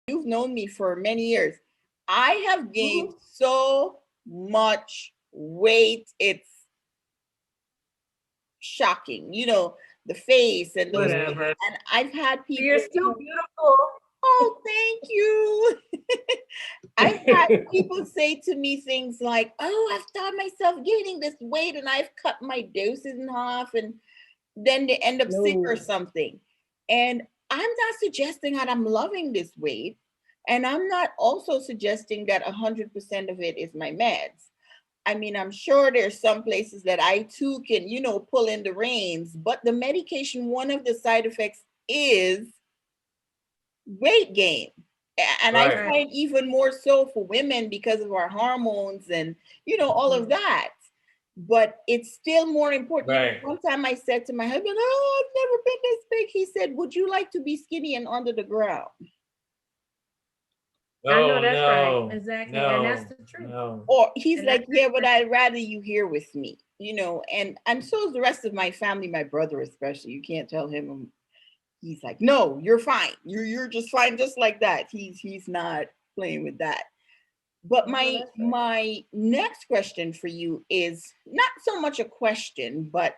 you've known me for many years. I have gained Mhm. so much weight. It's shocking, the face and those things. Whatever. And I've had You're people, still beautiful. oh, thank you. I've had people say to me things like, oh, I've found myself gaining this weight and I've cut my doses in half, and then they end up sick or No. something. And I'm not suggesting that I'm loving this weight. And I'm not also suggesting that 100% of it is my meds. I mean, I'm sure there's some places that I too can, pull in the reins, but the medication, one of the side effects is weight gain. And I Right. Right. find even more so for women because of our hormones and, all of Mhm. that. But it's still more important. Right. One time I said to my husband, oh, I've never been this big. He said, would you like to be skinny and under the ground? I know Oh that's right. no, Exactly. And that's no, the truth. no. Or he's And that's like, yeah, but the I'd rather you here with me, and so is the rest of my family, my brother especially. You can't tell him. He's like, no, you're fine. You're just fine, just like that. He's not playing with that. But I know my that's right. my next question for you is not so much a question, but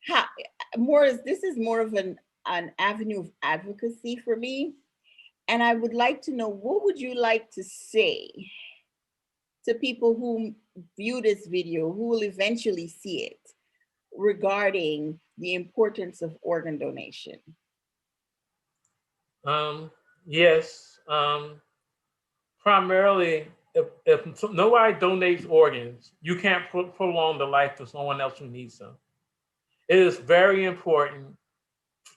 how more is this is more of an avenue of advocacy for me. And I would like to know, what would you like to say to people who view this video, who will eventually see it, regarding the importance of organ donation? Um, yes. Primarily, if nobody donates organs, you can't prolong the life of someone else who needs them. It is very important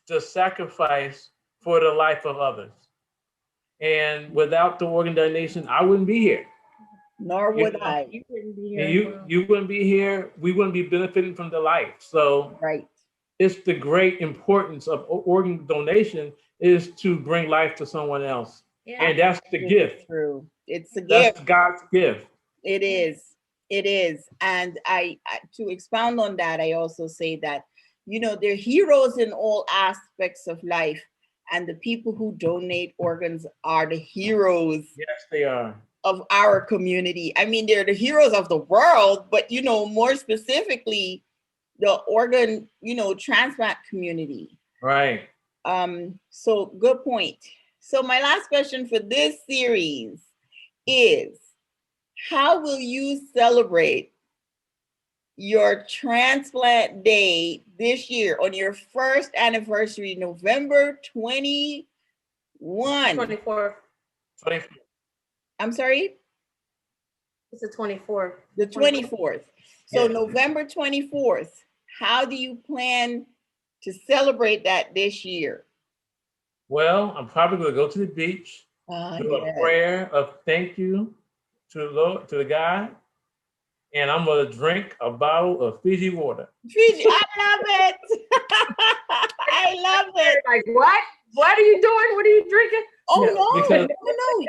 to sacrifice for the life of others. And without the organ donation, I wouldn't be here. Nor You would know, I. You wouldn't be here and as you well. you wouldn't be here. We wouldn't be benefiting from the life. So Right. it's the great importance of organ donation is to bring life to someone else, Yeah. and that's the Absolutely gift. true. It's a That's gift. God's gift. It Yeah. is. It is. And to expound on that, I also say that, they're heroes in all aspects of life. And the people who donate organs are the heroes Yes, they are. of our community. I mean, they're the heroes of the world, but, more specifically, the organ, transplant community. Right. So good point. So my last question for this series is, how will you celebrate your transplant day this year on your first anniversary, November 21? 24th. 20, I'm sorry, It's the 24th. the 24th. 24th. So yes. November 24th, how do you plan to celebrate that this year? Well, I'm probably going to go to the beach, Ah, do a yes. prayer of thank you to the Lord, to the God, and I'm going to drink a bottle of Fiji water. Fiji, I love it. I love it. Like, what? What are you doing? What are you drinking? Oh No. no, Because no,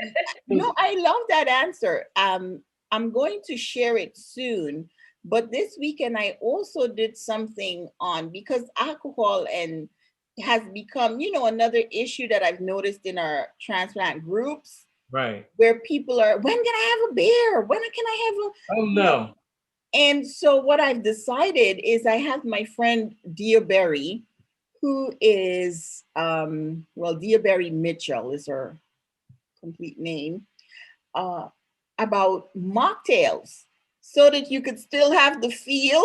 no, no! I love that answer. I'm going to share it soon. But this weekend, I also did something on, because alcohol and has become, another issue that I've noticed in our transplant groups, right. where people are, when can I have a beer? When can I have a, Oh you know? no. And so what I've decided is, I have my friend Dia Berry, who is, well, Dia Berry Mitchell is her complete name, uh, about mocktails, so that you could still have the feel,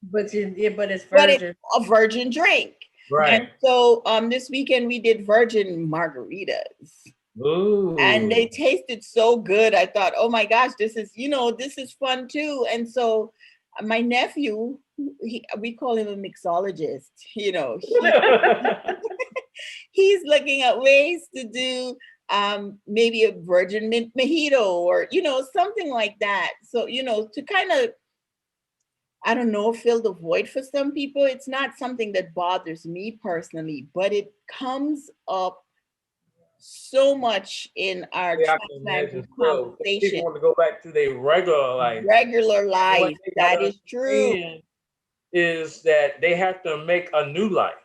But it's but it's virgin. a virgin drink. And Right. so this weekend we did virgin margaritas, and they Ooh. tasted so good. I thought, oh my gosh, this is fun too. And so my nephew, we call him a mixologist, he's looking at ways to do, maybe a virgin mint mojito, or something like that. So to kind of, I don't know, fill the void for some people. It's not something that bothers me personally, but it comes up so much in our Yeah, I can transplant imagine group so. 'Cause people conversation. want to go back to their regular life. Regular And what life, they got that to is true. understand is that they have to make a new life.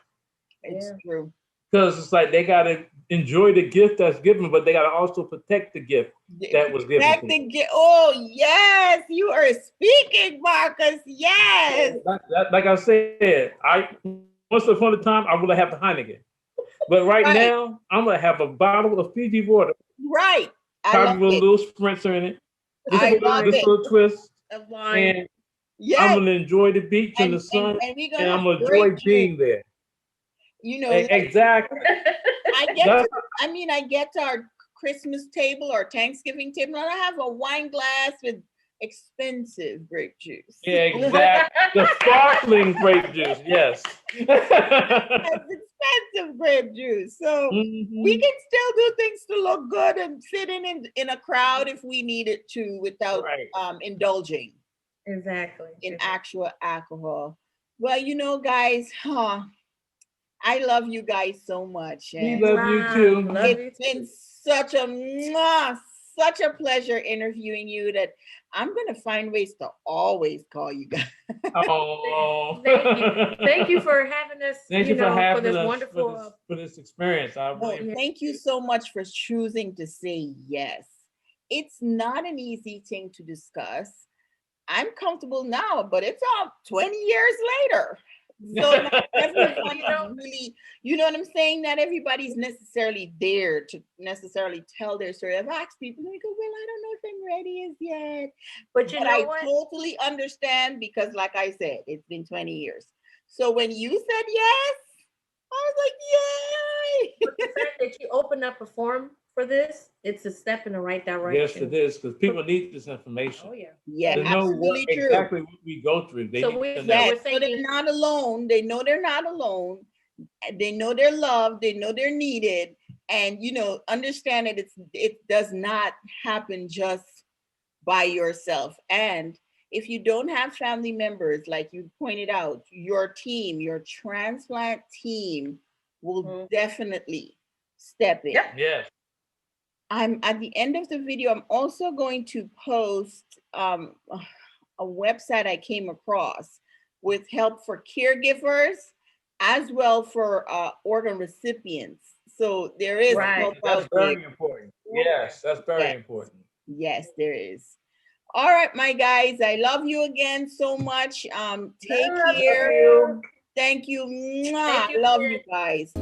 It's Yeah. true. Because it's like they got to enjoy the gift that's given, but they got to also protect the gift that was given. Protect the gift. Oh yes, you are speaking, Marcus. Yes. Like I said, once upon a time I would have the Heineken, but right now I'm gonna have a bottle of Fiji water. Right. Probably with a little spritzer in it. Just a little twist. And yes. I'm gonna enjoy the beach and the sun, and I'm gonna enjoy being there. You know, exactly. I get to our Christmas table or Thanksgiving table, and I have a wine glass with expensive grape juice. Yeah, exactly. The sparkling grape juice, yes. It's expensive grape juice. So we can still do things to look good and fit in a crowd if we needed to without indulging. Exactly. In actual alcohol. Well, you know, guys, I love you guys so much. We love you too. It's been such a pleasure interviewing you that I'm gonna find ways to always call you guys. Oh, thank you for having us. Thank you for having for this us wonderful for this experience. Thank you so much for choosing to say yes. It's not an easy thing to discuss. I'm comfortable now, but it's all 20 years later. So not everybody really, you know what I'm saying? Not everybody's necessarily there to necessarily tell their story. I've asked people, they go, well, I don't know if I'm ready as yet. But you know what? I totally understand because like I said, it's been 20 years. So when you said yes, I was like, yay! But the fact that you opened up a forum for this, it's a step in the right direction. Yes, it is, because people need this information. Oh yeah. Yeah, they know exactly what we go through. They so they're not alone. They know they're not alone. They know they're loved. They know they're needed. And understand that it does not happen just by yourself. And if you don't have family members, like you pointed out, your team, your transplant team will definitely step in. Yes. I'm at the end of the video. I'm also going to post a website I came across with help for caregivers as well for organ recipients. So there is help That's very important. Yes, that's very important. Yes, there is. All right, my guys, I love you again so much. Take care. Thank you. I love you guys.